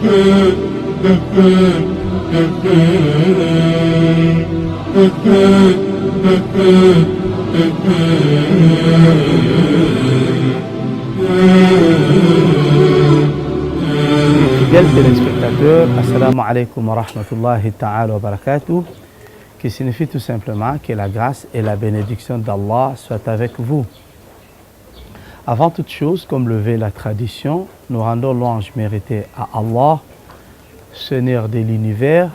Fidèles téléspectateurs, assalamu alaikum wa rahmatullahi ta'ala wa barakatuh, qui signifie tout simplement que la grâce et la bénédiction d'Allah soient avec vous. Avant toute chose, comme le veut la tradition, nous rendons louange méritée à Allah, Seigneur de l'univers,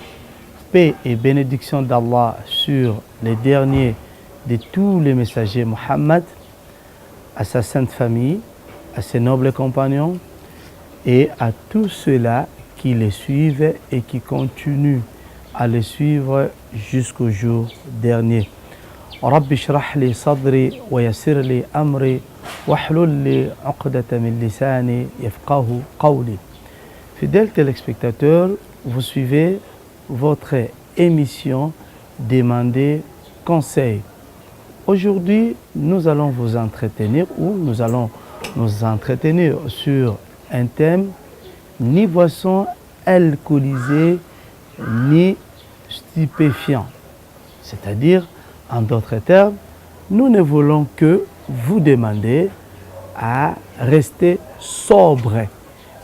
paix et bénédiction d'Allah sur les derniers de tous les messagers Muhammad, à sa sainte famille, à ses nobles compagnons et à tous ceux-là qui les suivent et qui continuent à les suivre jusqu'au jour dernier. Rabbi shrah li sadri wa yassir li amri wahlul li 'uqdatan min lisani yafqahu qawli. Fidèles téléspectateurs, vous suivez votre émission Demandez conseil. Aujourd'hui, nous allons vous entretenir ou nous allons nous entretenir sur un thème ni boisson alcoolisée ni stupéfiant. C'est-à-dire, en d'autres termes, nous ne voulons que vous demander à rester sobre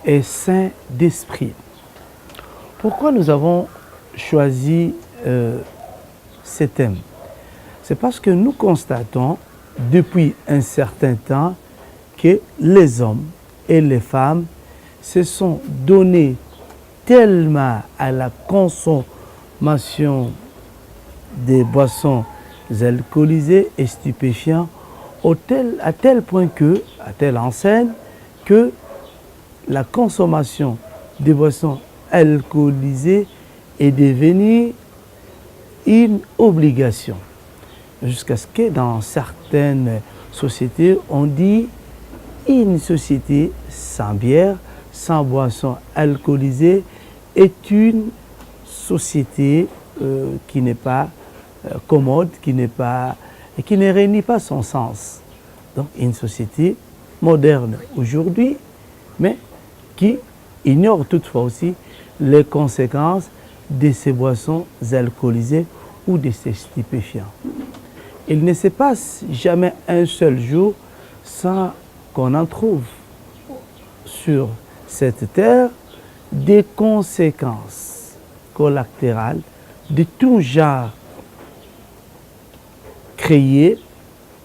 et sain d'esprit. Pourquoi nous avons choisi ce thème? C'est parce que nous constatons depuis un certain temps que les hommes et les femmes se sont donnés tellement à la consommation des boissons alcoolisées et stupéfiants à tel point que, à telle enseigne, que la consommation des boissons alcoolisées est devenue une obligation. Jusqu'à ce que dans certaines sociétés, on dit une société sans bière, sans boisson alcoolisée est une société qui n'est pas commode, qui ne réunit pas son sens. Donc une société moderne aujourd'hui, mais qui ignore toutefois aussi les conséquences de ces boissons alcoolisées ou de ces stupéfiants. Il ne se passe jamais un seul jour sans qu'on en trouve sur cette terre des conséquences collatérales de tout genre créées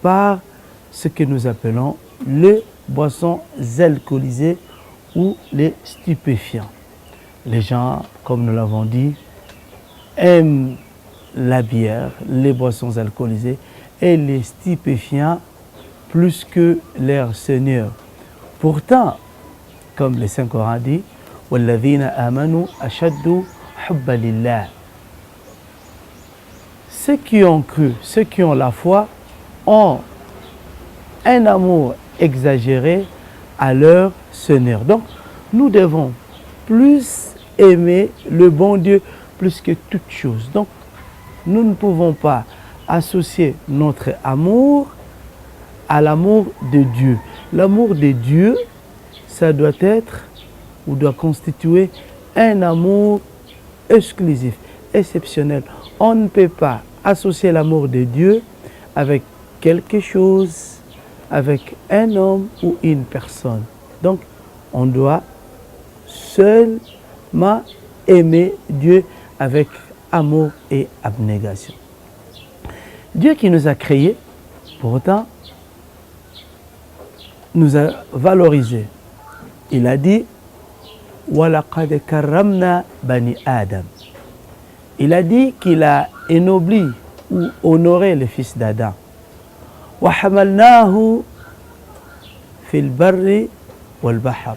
par ce que nous appelons les boissons alcoolisées ou les stupéfiants. Les gens, comme nous l'avons dit, aiment la bière, les boissons alcoolisées et les stupéfiants plus que leur Seigneur. Pourtant, comme le Saint-Coran dit, وَالَّذِينَ آمَنُوا أَشَدُّ حُبًّا لِلَّهِ. Ceux qui ont cru, ceux qui ont la foi, ont un amour exagéré à leur Seigneur. Donc, nous devons plus aimer le bon Dieu plus que toute chose. Donc, nous ne pouvons pas associer notre amour à l'amour de Dieu. L'amour de Dieu, ça doit être ou doit constituer un amour exclusif, exceptionnel. On ne peut pas associer l'amour de Dieu avec quelque chose, avec un homme ou une personne. Donc, on doit seulement aimer Dieu avec amour et abnégation. Dieu qui nous a créés, pourtant, nous a valorisés. Il a dit وَلَقَدْ كَرَّمْنَا بَنِي آدَمَ. Il a dit qu'il a ennobli ou honoré les fils d'Adam. وَحَمَلْنَاهُ فِي الْبَرِّ وَالْبَحْرِ.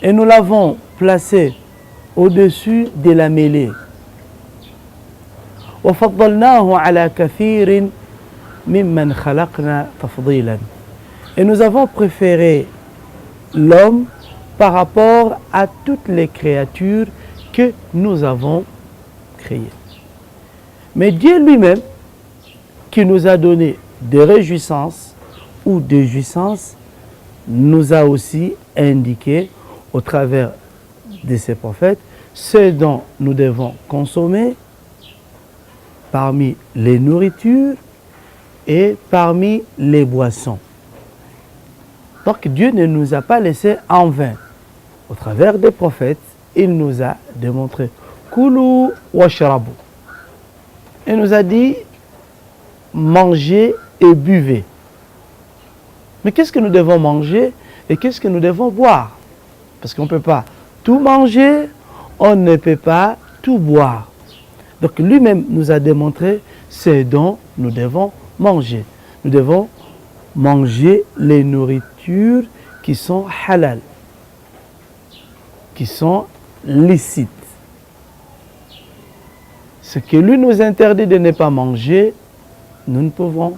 Et nous l'avons placé au-dessus de la mêlée. وَفَضَّلْنَاهُ عَلَى كَثِيرٍ مِمَّنْ خَلَقْنَا تَفْضِيلًا. Et nous avons préféré l'homme par rapport à toutes les créatures que nous avons créées. Mais Dieu lui-même, qui nous a donné des réjouissances ou des jouissances, nous a aussi indiqué au travers de ces prophètes, ce dont nous devons consommer parmi les nourritures et parmi les boissons. Donc Dieu ne nous a pas laissé en vain. Au travers des prophètes, il nous a démontré Kulu washrabu. Il nous a dit mangez et buvez. Mais qu'est-ce que nous devons manger et qu'est-ce que nous devons boire? Parce qu'on ne peut pas tout manger, on ne peut pas tout boire. Donc lui-même nous a démontré ce dont nous devons manger. Nous devons manger les nourritures qui sont halal, qui sont licites. Ce que lui nous interdit de ne pas manger, nous ne pouvons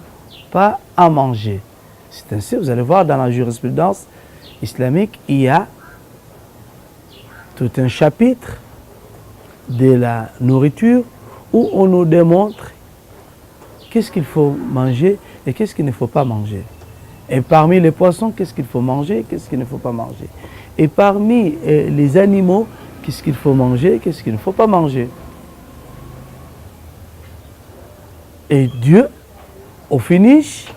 pas en manger. C'est ainsi, vous allez voir dans la jurisprudence islamique, il y a tout un chapitre de la nourriture où on nous démontre qu'est-ce qu'il faut manger et qu'est-ce qu'il ne faut pas manger. Et parmi les poissons, qu'est-ce qu'il faut manger et qu'est-ce qu'il ne faut pas manger. Et parmi les animaux, qu'est-ce qu'il faut manger et qu'est-ce qu'il ne faut pas manger. Et Dieu, au finish,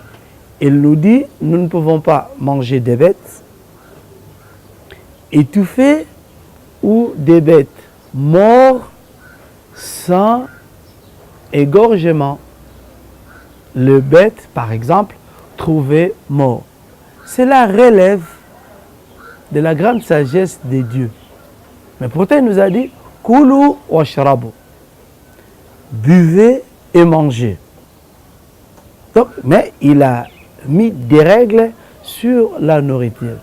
il nous dit, nous ne pouvons pas manger des bêtes étouffées ou des bêtes mortes sans égorgement. Le bête, par exemple, trouvé mort. Cela relève de la grande sagesse de Dieu. Mais pourtant, il nous a dit, Kulu washrabu. Buvez et mangez. Donc, mais il a mis des règles sur la nourriture.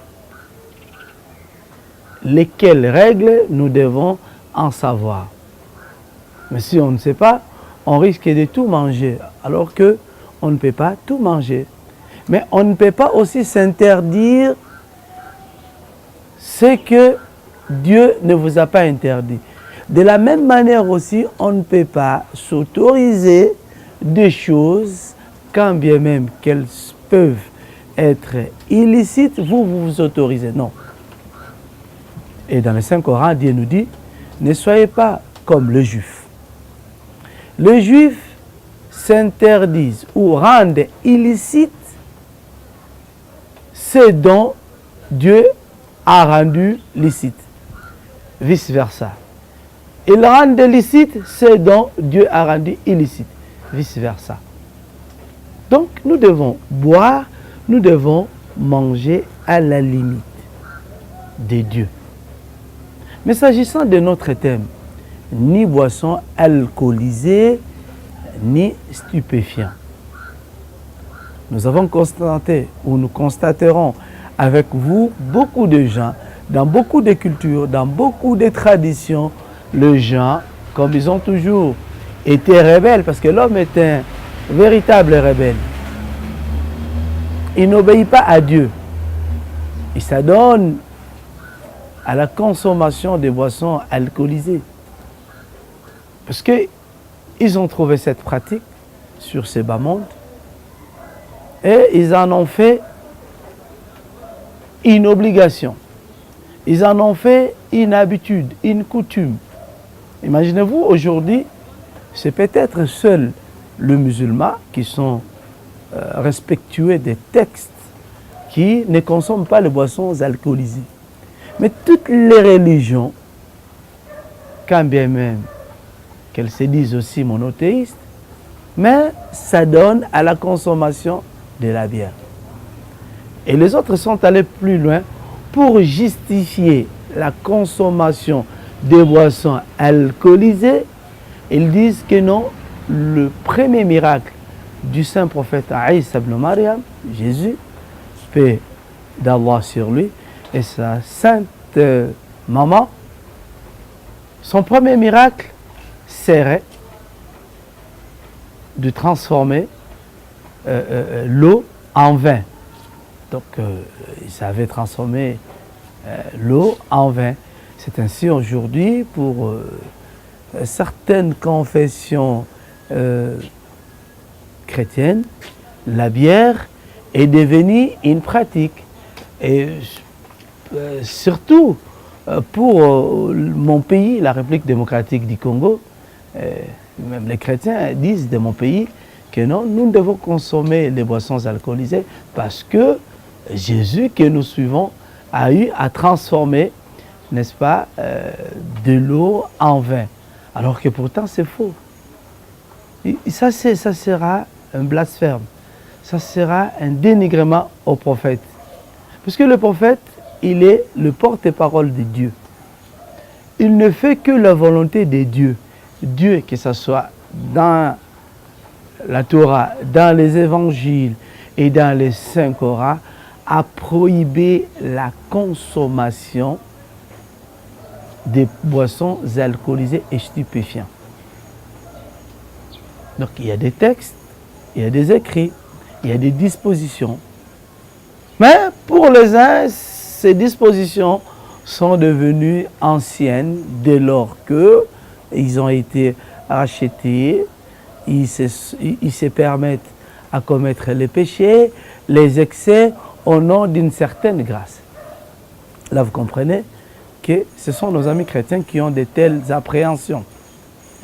Lesquelles règles nous devons en savoir. Mais si on ne sait pas, on risque de tout manger, alors que on ne peut pas tout manger. Mais on ne peut pas aussi s'interdire ce que Dieu ne vous a pas interdit. De la même manière aussi, on ne peut pas s'autoriser des choses, quand bien même qu'elles peuvent être illicites, vous vous autorisez. Non. Et dans le Saint-Coran, Dieu nous dit, ne soyez pas comme les Juifs. Les Juifs s'interdisent ou rendent illicite ce dont Dieu a rendu licite. Vice-versa. Ils rendent licite ce dont Dieu a rendu illicite. Vice-versa. Donc nous devons boire, nous devons manger à la limite de Dieu. Mais s'agissant de notre thème, ni boissons alcoolisées, ni stupéfiants. Nous avons constaté, ou nous constaterons avec vous, beaucoup de gens, dans beaucoup de cultures, dans beaucoup de traditions, les gens, comme ils ont toujours été rebelles, parce que l'homme est un véritable rebelle. Il n'obéit pas à Dieu. Il s'adonne à la consommation des boissons alcoolisées. Parce qu'ils ont trouvé cette pratique sur ces bas mondes et ils en ont fait une obligation. Ils en ont fait une habitude, une coutume. Imaginez-vous, aujourd'hui, c'est peut-être seul le musulman qui sont respectueux des textes qui ne consomment pas les boissons alcoolisées. Mais toutes les religions, quand bien même qu'elles se disent aussi monothéistes, mais ça donne à la consommation de la bière. Et les autres sont allés plus loin pour justifier la consommation des boissons alcoolisées. Ils disent que non, le premier miracle du saint prophète Isa ibn Maryam, Jésus, paix d'Allah sur lui, et sa sainte maman, son premier miracle serait de transformer l'eau en vin. Donc, ils savaient transformer l'eau en vin. C'est ainsi aujourd'hui pour certaines confessions chrétiennes, la bière est devenue une pratique. Et surtout pour mon pays, la République démocratique du Congo, même les chrétiens disent de mon pays que non, nous devons consommer les boissons alcoolisées parce que Jésus que nous suivons a eu à transformer, n'est-ce pas, de l'eau en vin. Alors que pourtant c'est faux. Et ça sera un blasphème. Ça sera un dénigrement au prophète. Parce que le prophète, il est le porte-parole de Dieu. Il ne fait que la volonté de Dieu. Dieu, que ce soit dans la Torah, dans les évangiles et dans les Saints Corans, a prohibé la consommation des boissons alcoolisées et stupéfiants. Donc il y a des textes, il y a des écrits, il y a des dispositions. Mais pour les uns, ces dispositions sont devenues anciennes dès lors qu'ils ont été rachetés, ils se permettent à commettre les péchés, les excès au nom d'une certaine grâce. Là, vous comprenez que ce sont nos amis chrétiens qui ont de telles appréhensions.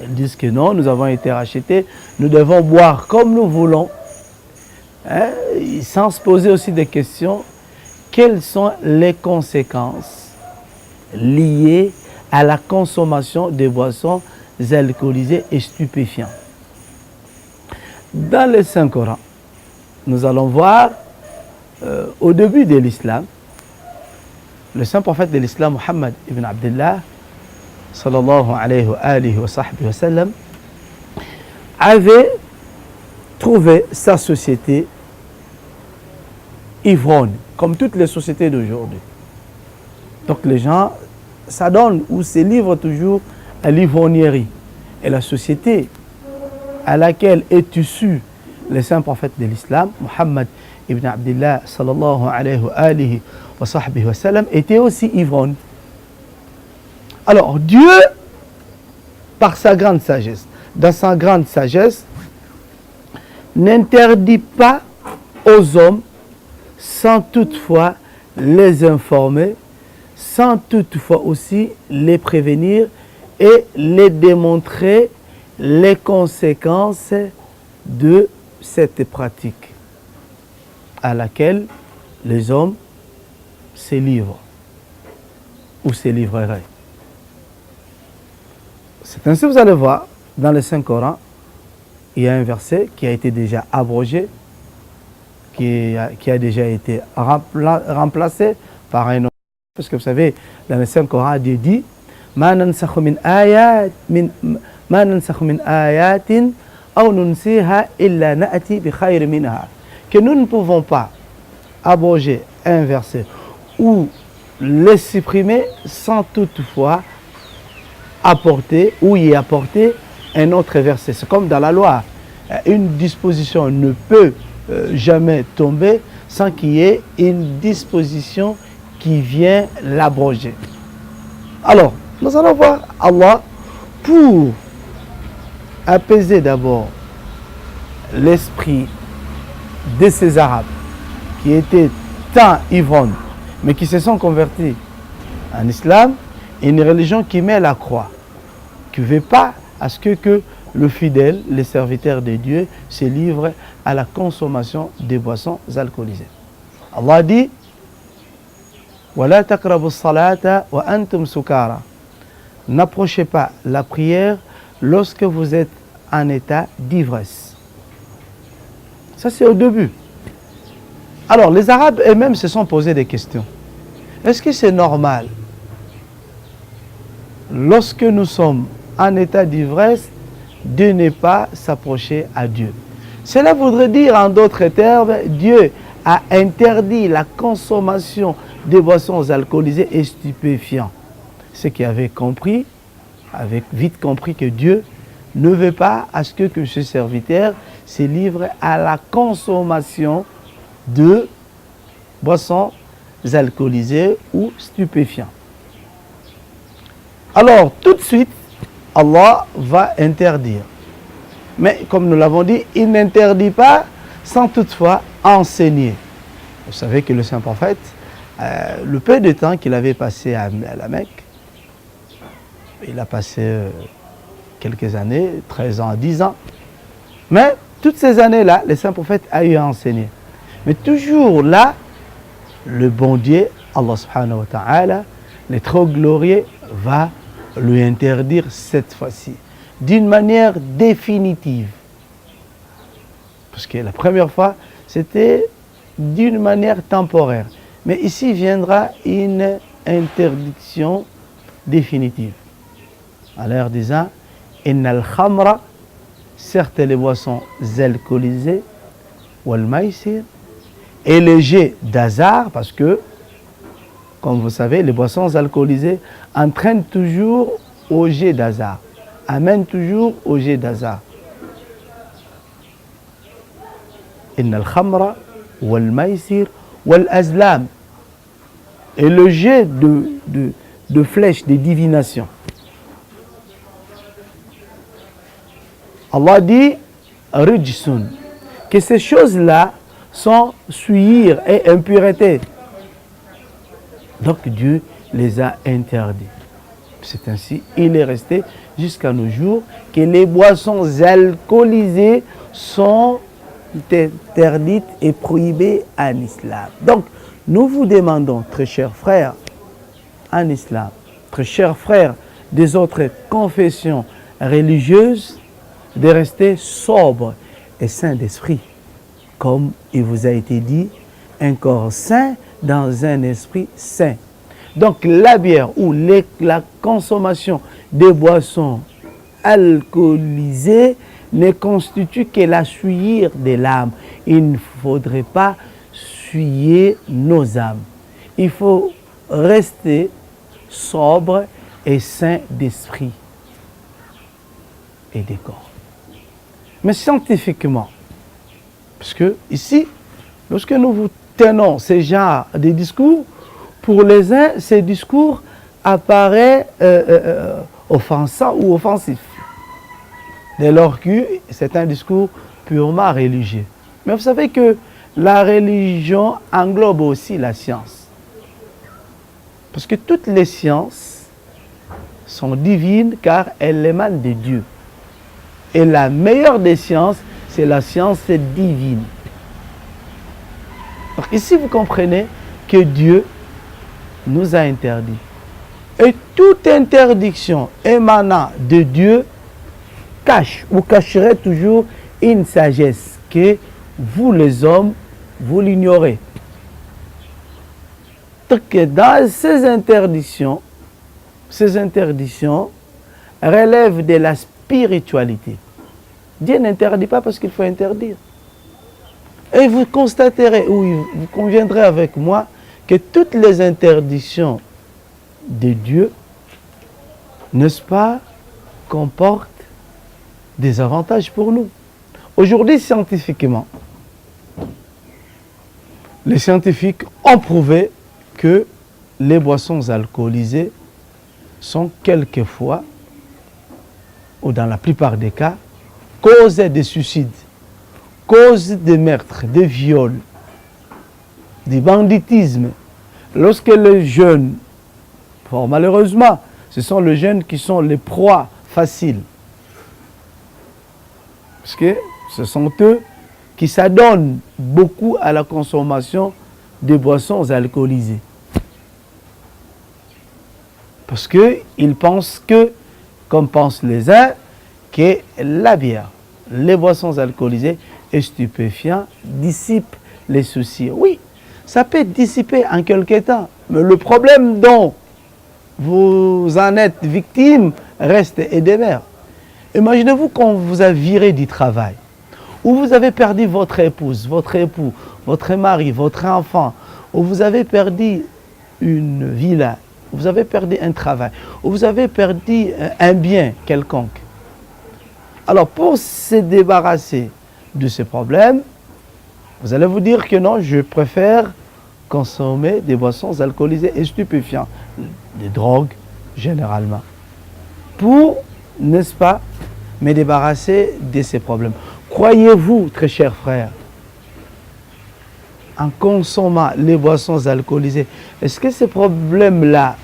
Ils disent que non, nous avons été rachetés, nous devons boire comme nous voulons, hein, sans se poser aussi des questions. Quelles sont les conséquences liées à la consommation des boissons alcoolisées et stupéfiantes? Dans le Saint-Coran, nous allons voir au début de l'islam, le saint prophète de l'islam, Muhammad ibn Abdullah, sallallahu alayhi wa sallam, avait trouvé sa société ivrogne, comme toutes les sociétés d'aujourd'hui. Donc les gens s'adonnent ou se livrent toujours à l'ivrognerie. Et la société à laquelle est issu le saint prophète de l'islam, Muhammad ibn Abdullah, sallallahu alayhi wa sallam, était aussi ivrogne. Alors Dieu, par sa grande sagesse, dans sa grande sagesse, n'interdit pas aux hommes, sans toutefois les informer, sans toutefois aussi les prévenir et les démontrer les conséquences de cette pratique à laquelle les hommes se livrent ou se livreraient. C'est ainsi, vous allez voir, dans le Saint-Coran, il y a un verset qui a été déjà abrogé, qui a déjà été remplacé par un autre. Parce que vous savez, dans le Saint-Coran, Dieu dit Ma nansakhu min ayatin aw nunsiha illa na'ati bi khayrin minha. Que nous ne pouvons pas abroger un verset ou le supprimer sans toutefois apporter ou y apporter un autre verset. C'est comme dans la loi. Une disposition ne peut jamais tomber sans qu'il y ait une disposition qui vient l'abroger. Alors, nous allons voir Allah pour apaiser d'abord l'esprit de ces Arabes qui étaient tant ivrognes, mais qui se sont convertis en islam, une religion qui met la croix, qui ne veut pas à ce que le fidèle, le serviteur de Dieu, se livre à la consommation des boissons alcoolisées. Allah dit وَلَا تَقْرَبُوا الصَّلَاةَ وَأَنْتُمْ سُكَارَى. N'approchez pas la prière lorsque vous êtes en état d'ivresse. Ça, c'est au début. Alors, les Arabes eux-mêmes se sont posés des questions. Est-ce que c'est normal, lorsque nous sommes en état d'ivresse, de ne pas s'approcher à Dieu? Cela voudrait dire, en d'autres termes, Dieu a interdit la consommation des boissons alcoolisées et stupéfiantes. Ceux qui avaient compris, avaient vite compris que Dieu ne veut pas à ce que ce serviteur se livre à la consommation de boissons alcoolisées ou stupéfiantes. Alors, tout de suite, Allah va interdire. Mais comme nous l'avons dit, il n'interdit pas sans toutefois enseigner. Vous savez que le saint prophète le peu de temps qu'il avait passé à la Mecque, il a passé quelques années, 13 ans, 10 ans. Mais toutes ces années-là, le saint prophète a eu à enseigner. Mais toujours là, le bon Dieu, Allah subhanahu wa ta'ala, le trop glorieux, va lui interdire cette fois-ci, d'une manière définitive. Parce que la première fois, c'était d'une manière temporaire. Mais ici viendra une interdiction définitive. En leur disant, Innal khamra, certes les boissons alcoolisées, wal maïsir, et les jets d'hasard, parce que, comme vous savez, les boissons alcoolisées entraînent toujours au jet d'hasard, amènent toujours au jet d'hasard. Innal khamra, wal maïsir, wal azlam, et le jet de flèches, de divination. Allah dit, rijsun, que ces choses-là sont souillures et impuretés. Donc Dieu les a interdits. C'est ainsi, il est resté jusqu'à nos jours que les boissons alcoolisées sont interdites et prohibées en islam. Donc, nous vous demandons, très chers frères, en islam, très chers frères des autres confessions religieuses, de rester sobre et sain d'esprit. Comme il vous a été dit, un corps sain dans un esprit sain. Donc la bière ou la consommation des boissons alcoolisées ne constitue que la souillure de l'âme. Il ne faudrait pas souiller nos âmes. Il faut rester sobre et sain d'esprit et de corps. Mais scientifiquement, parce que ici, lorsque nous vous tenons ces genres de discours, pour les uns, ces discours apparaissent offensants ou offensifs. Dès lors que c'est un discours purement religieux. Mais vous savez que la religion englobe aussi la science. Parce que toutes les sciences sont divines car elles émanent de Dieu. Et la meilleure des sciences, c'est la science divine. Donc ici, vous comprenez que Dieu nous a interdit. Et toute interdiction émanant de Dieu cache ou cacherait toujours une sagesse que vous, les hommes, vous l'ignorez. Donc dans ces interdictions relèvent de la spiritualité. Dieu n'interdit pas parce qu'il faut interdire. Et vous constaterez, ou vous conviendrez avec moi, que toutes les interdictions de Dieu, n'est-ce pas, comportent des avantages pour nous. Aujourd'hui, scientifiquement, les scientifiques ont prouvé que les boissons alcoolisées sont quelquefois, ou dans la plupart des cas, cause de suicides, cause de meurtres, de viols, du banditisme. Lorsque les jeunes, fort malheureusement, ce sont les jeunes qui sont les proies faciles. Parce que ce sont eux qui s'adonnent beaucoup à la consommation de boissons alcoolisées. Parce qu'ils pensent que, comme pensent les uns, que la bière, les boissons alcoolisées et stupéfiants dissipent les soucis. Oui, ça peut dissiper en quelque temps, mais le problème dont vous en êtes victime reste et demeure. Imaginez-vous qu'on vous a viré du travail, ou vous avez perdu votre épouse, votre époux, votre mari, votre enfant, ou vous avez perdu une villa, vous avez perdu un travail, ou vous avez perdu un bien quelconque. Alors, pour se débarrasser de ce problème, vous allez vous dire que non, je préfère consommer des boissons alcoolisées et stupéfiants, des drogues généralement, pour, n'est-ce pas, me débarrasser de ces problèmes. Croyez-vous, très chers frères, en consommant les boissons alcoolisées, est-ce que ces problèmes-là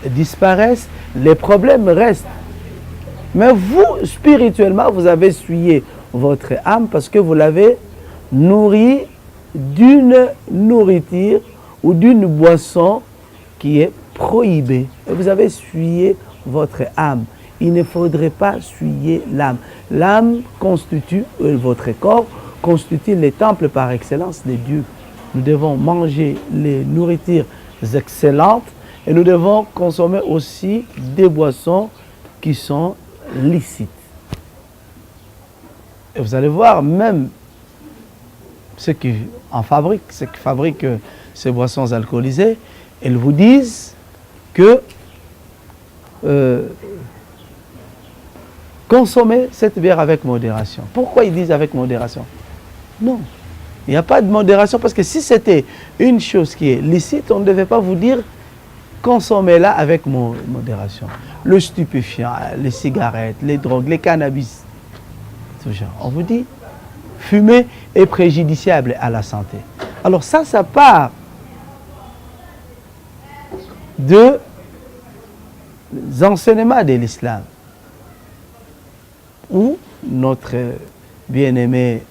disparaissent? Les problèmes restent. Mais vous, spirituellement, vous avez essuyé votre âme parce que vous l'avez nourrie d'une nourriture ou d'une boisson qui est prohibée. Et vous avez essuyé votre âme. Il ne faudrait pas souiller l'âme. L'âme constitue, votre corps constitue les temples par excellence de Dieu. Nous devons manger les nourritures excellentes et nous devons consommer aussi des boissons qui sont licites. Et vous allez voir, même ceux qui fabriquent ces boissons alcoolisées, ils vous disent que consommer cette bière avec modération. Pourquoi ils disent avec modération? Non, il n'y a pas de modération parce que si c'était une chose qui est licite, on ne devait pas vous dire consommez-la avec modération. Le stupéfiant, les cigarettes, les drogues, les cannabis, tout genre. On vous dit fumer est préjudiciable à la santé. Alors ça part des enseignements de l'islam où notre bien-aimée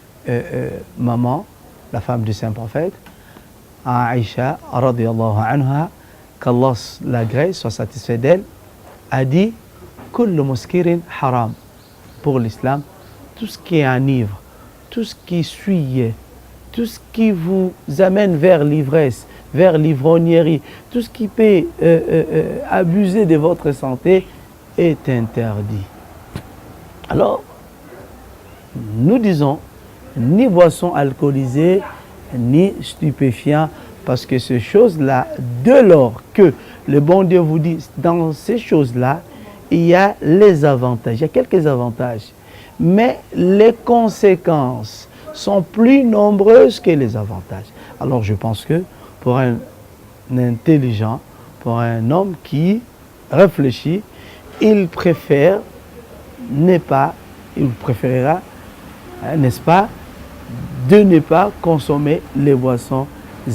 maman, la femme du Saint-Prophète, Aïcha, radiyallahu anha, qu'Allah l'agrée, soit satisfait d'elle, a dit kullu muskirin haram. Pour l'islam, tout ce qui est enivre, tout ce qui suit, tout ce qui vous amène vers l'ivresse, vers l'ivrognerie, tout ce qui peut abuser de votre santé est interdit. Alors, nous disons ni boissons alcoolisées, ni stupéfiants, parce que ces choses-là, dès lors que le bon Dieu vous dit, dans ces choses-là, il y a les avantages, il y a quelques avantages, mais les conséquences sont plus nombreuses que les avantages. Alors je pense que pour un intelligent, pour un homme qui réfléchit, il préférera, n'est-ce pas, de ne pas consommer les boissons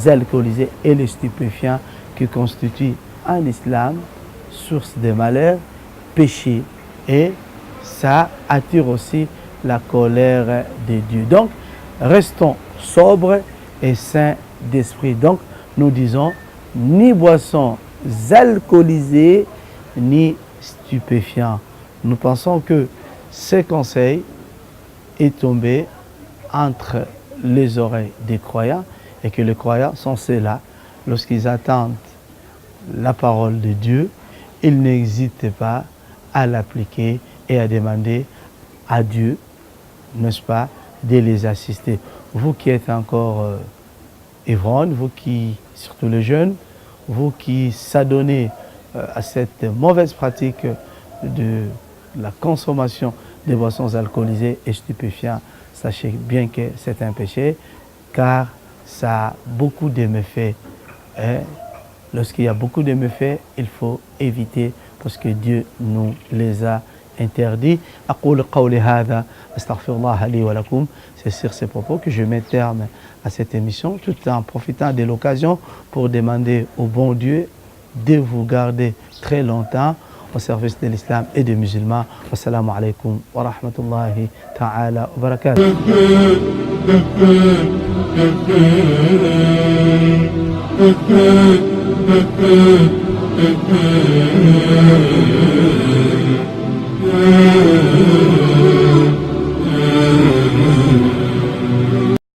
alcoolisées et les stupéfiants qui constituent en islam source de malheur, péché, et ça attire aussi la colère de Dieu. Donc, restons sobres et sains d'esprit. Donc, nous disons ni boissons alcoolisées, ni stupéfiants. Nous pensons que ces conseils est tombé entre les oreilles des croyants et que les croyants sont ceux-là, lorsqu'ils attendent la parole de Dieu, ils n'hésitent pas à l'appliquer et à demander à Dieu, n'est-ce pas, de les assister. Vous qui êtes encore ivrognes, vous qui, surtout les jeunes, vous qui s'adonnez à cette mauvaise pratique de la consommation des boissons alcoolisées et stupéfiants, sachez bien que c'est un péché, car ça a beaucoup de méfaits. Lorsqu'il y a beaucoup de méfaits, il faut éviter parce que Dieu nous les a interdits. C'est sur ces propos que je mets terme à cette émission, tout en profitant de l'occasion pour demander au bon Dieu de vous garder très longtemps au service de l'islam et des musulmans. Wassalamu alaikum wa rahmatullahi ta'ala wa barakatuh.